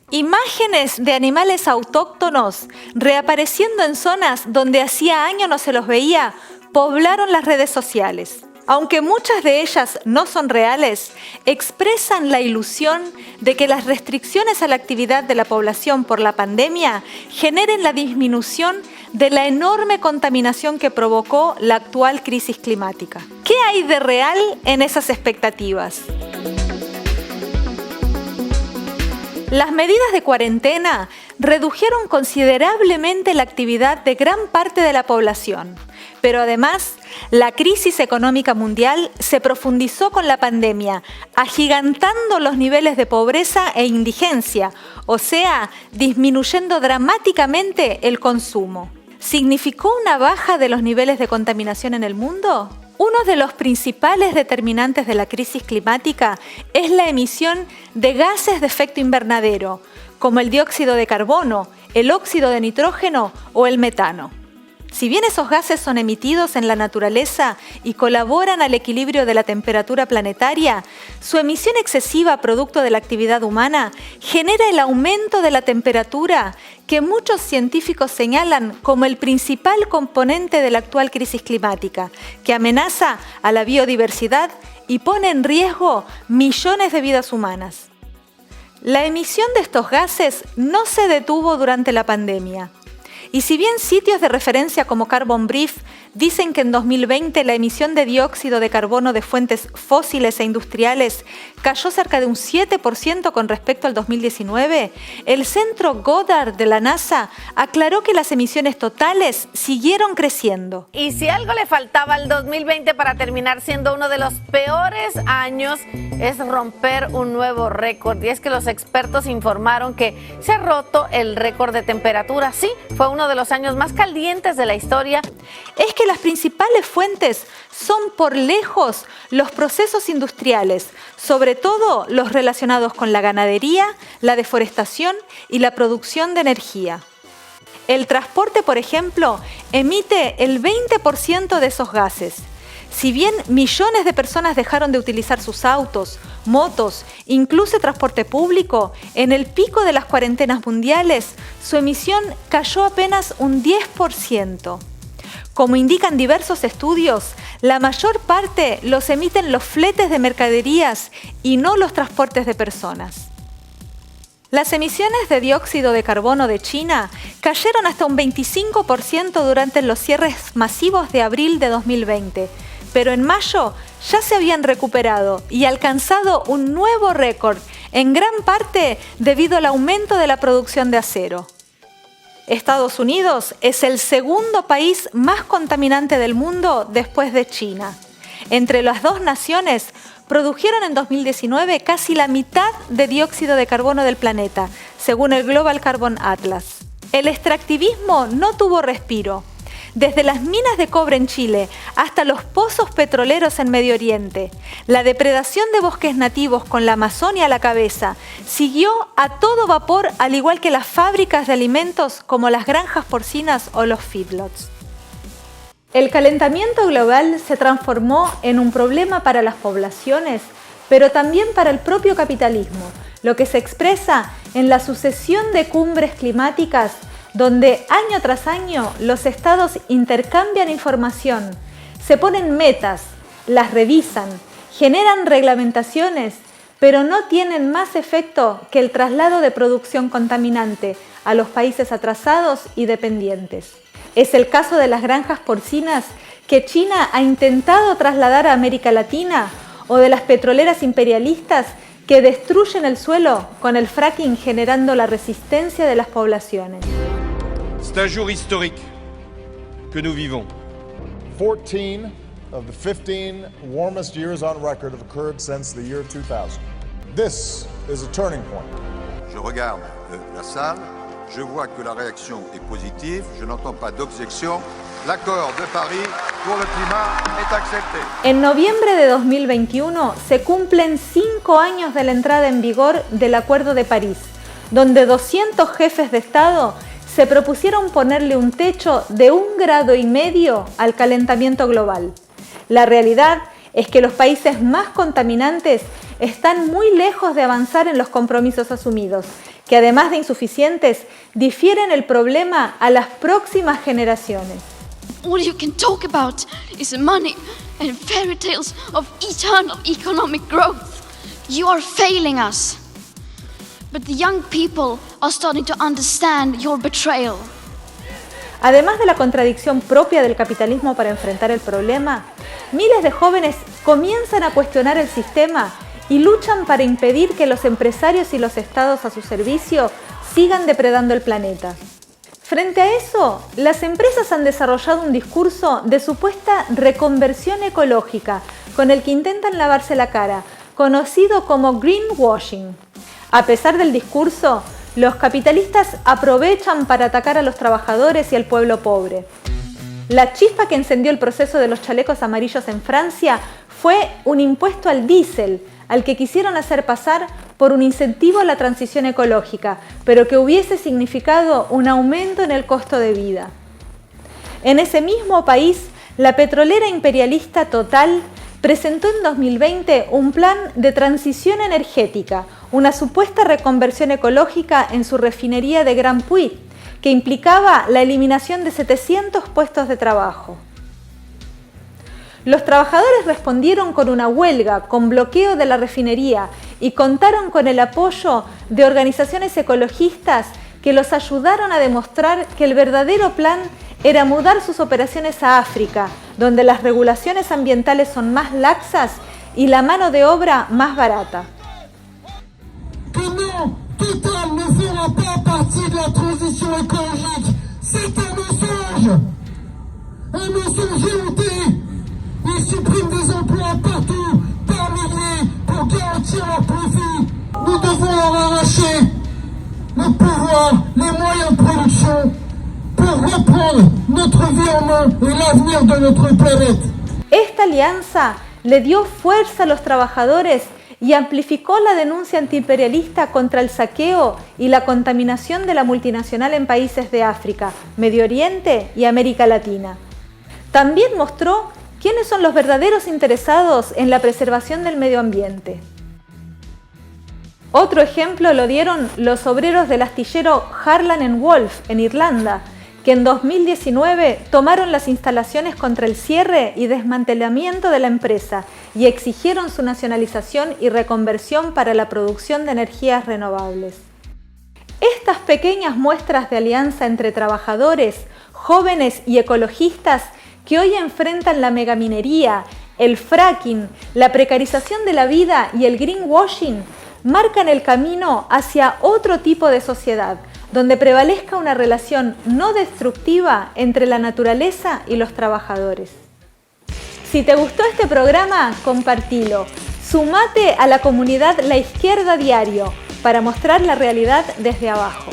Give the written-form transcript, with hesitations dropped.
Imágenes de animales autóctonos reapareciendo en zonas donde hacía años no se los veía, poblaron las redes sociales. Aunque muchas de ellas no son reales, expresan la ilusión de que las restricciones a la actividad de la población por la pandemia generen la disminución de la enorme contaminación que provocó la actual crisis climática. ¿Qué hay de real en esas expectativas? Las medidas de cuarentena redujeron considerablemente la actividad de gran parte de la población, pero además la crisis económica mundial se profundizó con la pandemia, agigantando los niveles de pobreza e indigencia, o sea, disminuyendo dramáticamente el consumo. ¿Significó una baja de los niveles de contaminación en el mundo? Uno de los principales determinantes de la crisis climática es la emisión de gases de efecto invernadero, como el dióxido de carbono, el óxido de nitrógeno o el metano. Si bien esos gases son emitidos en la naturaleza y colaboran al equilibrio de la temperatura planetaria, su emisión excesiva producto de la actividad humana genera el aumento de la temperatura que muchos científicos señalan como el principal componente de la actual crisis climática, que amenaza a la biodiversidad y pone en riesgo millones de vidas humanas. La emisión de estos gases no se detuvo durante la pandemia. Y si bien sitios de referencia como Carbon Brief dicen que en 2020 la emisión de dióxido de carbono de fuentes fósiles e industriales cayó cerca de un 7% con respecto al 2019, el Centro Goddard de la NASA aclaró que las emisiones totales siguieron creciendo. Y si algo le faltaba al 2020 para terminar siendo uno de los peores años, es romper un nuevo récord. Y es que los expertos informaron que se ha roto el récord de temperatura. Sí, fue uno de los años más calientes de la historia. Es que las principales fuentes son por lejos los procesos industriales, sobre todo los relacionados con la ganadería, la deforestación y la producción de energía. El transporte, por ejemplo, emite el 20% de esos gases. Si bien millones de personas dejaron de utilizar sus autos, motos, incluso transporte público, en el pico de las cuarentenas mundiales, su emisión cayó apenas un 10%. Como indican diversos estudios, la mayor parte los emiten los fletes de mercaderías y no los transportes de personas. Las emisiones de dióxido de carbono de China cayeron hasta un 25% durante los cierres masivos de abril de 2020, pero en mayo ya se habían recuperado y alcanzado un nuevo récord, en gran parte debido al aumento de la producción de acero. Estados Unidos es el segundo país más contaminante del mundo después de China. Entre las dos naciones produjeron en 2019 casi la mitad de dióxido de carbono del planeta, según el Global Carbon Atlas. El extractivismo no tuvo respiro. Desde las minas de cobre en Chile hasta los pozos petroleros en Medio Oriente, la depredación de bosques nativos con la Amazonia a la cabeza siguió a todo vapor, al igual que las fábricas de alimentos como las granjas porcinas o los feedlots. El calentamiento global se transformó en un problema para las poblaciones, pero también para el propio capitalismo, lo que se expresa en la sucesión de cumbres climáticas donde año tras año los estados intercambian información, se ponen metas, las revisan, generan reglamentaciones, pero no tienen más efecto que el traslado de producción contaminante a los países atrasados y dependientes. Es el caso de las granjas porcinas que China ha intentado trasladar a América Latina, o de las petroleras imperialistas que destruyen el suelo con el fracking, generando la resistencia de las poblaciones. C'est un jour historique que nous vivons. 14 of the 15 warmest years on record have occurred since the year 2000. This is a turning point. Je regarde la salle, je vois que la réaction est positive, je n'entends pas d'objection. L'accord de Paris pour le climat est accepté. En noviembre de 2021 se cumplen 5 años de la entrada en vigor del Acuerdo de París, donde 200 jefes de Estado se propusieron ponerle un techo de 1,5 grados al calentamiento global. La realidad es que los países más contaminantes están muy lejos de avanzar en los compromisos asumidos, que además de insuficientes, difieren el problema a las próximas generaciones. All you can talk about is money and fairy tales of eternal economic growth. You are failing us. But the young people are starting to understand your betrayal. Además de la contradicción propia del capitalismo para enfrentar el problema, miles de jóvenes comienzan a cuestionar el sistema y luchan para impedir que los empresarios y los estados a su servicio sigan depredando el planeta. Frente a eso, las empresas han desarrollado un discurso de supuesta reconversión ecológica con el que intentan lavarse la cara, conocido como greenwashing. A pesar del discurso, los capitalistas aprovechan para atacar a los trabajadores y al pueblo pobre. La chispa que encendió el proceso de los chalecos amarillos en Francia fue un impuesto al diésel, al que quisieron hacer pasar por un incentivo a la transición ecológica, pero que hubiese significado un aumento en el costo de vida. En ese mismo país, la petrolera imperialista Total presentó en 2020 un plan de transición energética, una supuesta reconversión ecológica en su refinería de Grand Puy, que implicaba la eliminación de 700 puestos de trabajo. Los trabajadores respondieron con una huelga, con bloqueo de la refinería y contaron con el apoyo de organizaciones ecologistas que los ayudaron a demostrar que el verdadero plan era mudar sus operaciones a África, donde las regulaciones ambientales son más laxas y la mano de obra más barata. Que non, Total ne fera pas partie de la transition écologique. C'est un mensonge éhonté. Ils suppriment des emplois partout, par milliers, pour garantir leur profit. Nous devons leur arracher le pouvoir, les moyens de production, pour reprendre notre vie en main et l'avenir de notre planète. Esta alianza le dio fuerza a los trabajadores y amplificó la denuncia antiimperialista contra el saqueo y la contaminación de la multinacional en países de África, Medio Oriente y América Latina. También mostró quiénes son los verdaderos interesados en la preservación del medio ambiente. Otro ejemplo lo dieron los obreros del astillero Harland & Wolff en Irlanda, que en 2019 tomaron las instalaciones contra el cierre y desmantelamiento de la empresa y exigieron su nacionalización y reconversión para la producción de energías renovables. Estas pequeñas muestras de alianza entre trabajadores, jóvenes y ecologistas que hoy enfrentan la megaminería, el fracking, la precarización de la vida y el greenwashing, marcan el camino hacia otro tipo de sociedad, donde prevalezca una relación no destructiva entre la naturaleza y los trabajadores. Si te gustó este programa, compartilo. Sumate a la comunidad La Izquierda Diario para mostrar la realidad desde abajo.